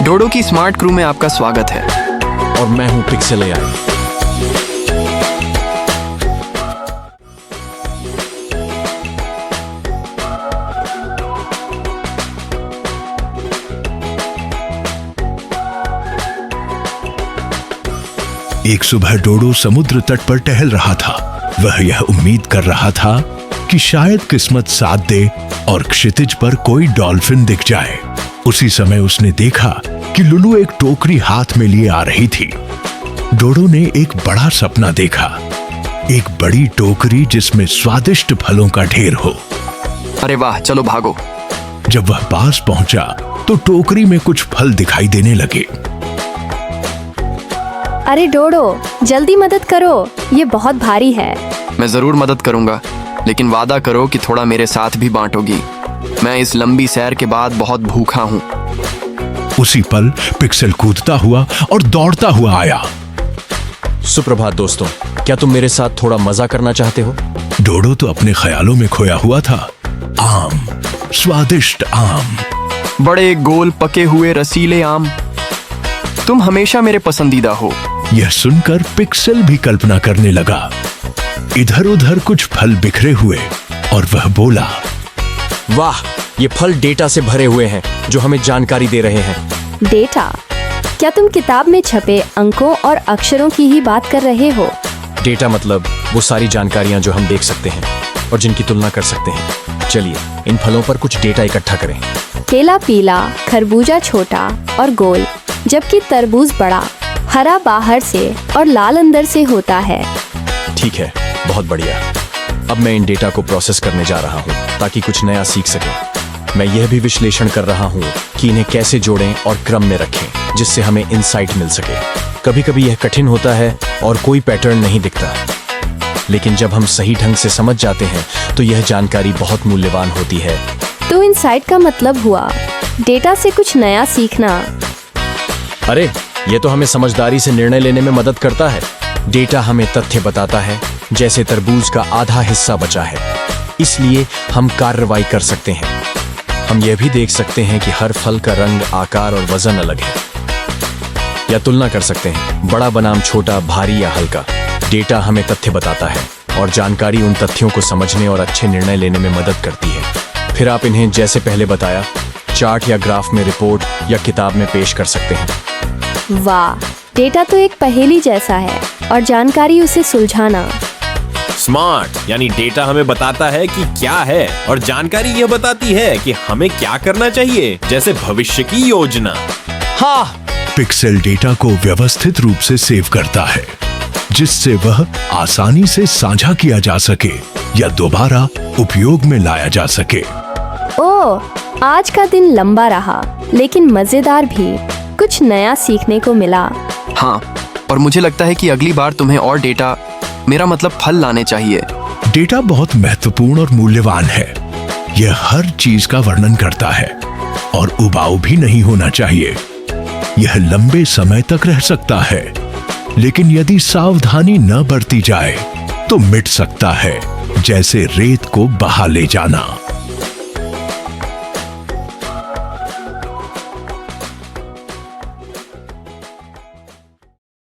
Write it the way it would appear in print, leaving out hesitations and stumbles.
डोडो की smart crew में आपका स्वागत है। और मैं हूं पिक्सेल एआई। एक सुबह डोडो समुद्र तट पर टहल रहा था। वह यह उम्मीद कर रहा था कि शायद किस्मत साथ दे और क्षितिज पर कोई डॉल्फिन दिख जाए। उसी समय उसने देखा कि लुलु एक टोकरी हाथ में लिए आ रही थी। डोडो ने एक बड़ा सपना देखा, एक बड़ी टोकरी जिसमें स्वादिष्ट फलों का ढेर हो। अरे वाह, चलो भागो। जब वह पास पहुंचा तो टोकरी में कुछ फल दिखाई देने लगे। अरे डोडो, जल्दी मदद करो, ये बहुत भारी है। मैं जरूर मदद करूंगा, लेकिन वादा करो कि थोड़ा मेरे साथ भी बांटोगी। मैं इस लंबी सैर के बाद बहुत भूखा हूँ। उसी पल पिक्सेल कूदता हुआ और दौड़ता हुआ आया। सुप्रभात दोस्तों, क्या तुम मेरे साथ थोड़ा मजा करना चाहते हो? डोडो तो अपने ख्यालों में खोया हुआ था। आम, स्वादिष्ट आम, बड़े गोल पके हुए रसीले आम, तुम हमेशा मेरे पसंदीदा हो। यह सुनकर पिक्सेल भी कल्पना करने लगा। इधर उधर कुछ फल बिखरे हुए और वह बोला, वाह, ये फल डेटा से भरे हुए हैं जो हमें जानकारी दे रहे हैं। डेटा? क्या तुम किताब में छपे अंकों और अक्षरों की ही बात कर रहे हो? डेटा मतलब वो सारी जानकारियां जो हम देख सकते हैं और जिनकी तुलना कर सकते हैं। चलिए इन फलों पर कुछ डेटा इकट्ठा करें। केला पीला, खरबूजा छोटा और गोल, जबकि तरबूज बड़ा, हरा बाहर से और लाल अंदर से होता है। ठीक है, बहुत बढ़िया। अब मैं इन डेटा को प्रोसेस करने जा रहा हूँ ताकि कुछ नया सीख सकें। मैं यह भी विश्लेषण कर रहा हूँ कि इन्हें कैसे जोड़ें और क्रम में रखें जिससे हमें इंसाइट मिल सके। कभी कभी यह कठिन होता है और कोई पैटर्न नहीं दिखता, लेकिन जब हम सही ढंग से समझ जाते हैं तो यह जानकारी बहुत मूल्यवान होती है। तो इंसाइट का मतलब हुआ डेटा से कुछ नया सीखना। अरे, ये तो हमें समझदारी से निर्णय लेने में मदद करता है। डेटा हमें तथ्य बताता है, जैसे तरबूज का आधा हिस्सा बचा है, इसलिए हम कार्रवाई कर सकते हैं। हम यह भी देख सकते हैं कि हर फल का रंग, आकार और वजन अलग है, या तुलना कर सकते हैं, बड़ा बनाम छोटा, भारी या हल्का। डेटा हमें तथ्य बताता है और जानकारी उन तथ्यों को समझने और अच्छे निर्णय लेने में मदद करती है। फिर आप इन्हें जैसे पहले बताया, चार्ट या ग्राफ में, रिपोर्ट या किताब में पेश कर सकते हैं। वाह, डेटा तो एक पहेली जैसा है और जानकारी उसे सुलझाना। स्मार्ट यानी डेटा हमें बताता है कि क्या है और जानकारी यह बताती है कि हमें क्या करना चाहिए, जैसे भविष्य की योजना। हाँ, पिक्सेल डेटा को व्यवस्थित रूप से सेव करता है, जिससे वह आसानी से साझा किया जा सके या दोबारा उपयोग में लाया जा सके। ओह, आज का दिन लंबा रहा, लेकिन मजेदार भी। कुछ नया सीखने को मिला। हाँ, और मुझे लगता है कि अगली बार तुम्हें और डेटा, मेरा मतलब फल, लाने चाहिए। डेटा बहुत महत्वपूर्ण और मूल्यवान है। यह हर चीज का वर्णन करता है और उबाऊ भी नहीं होना चाहिए। यह लंबे समय तक रह सकता है, लेकिन यदि सावधानी न बरती जाए तो मिट सकता है, जैसे रेत को बहा ले जाना।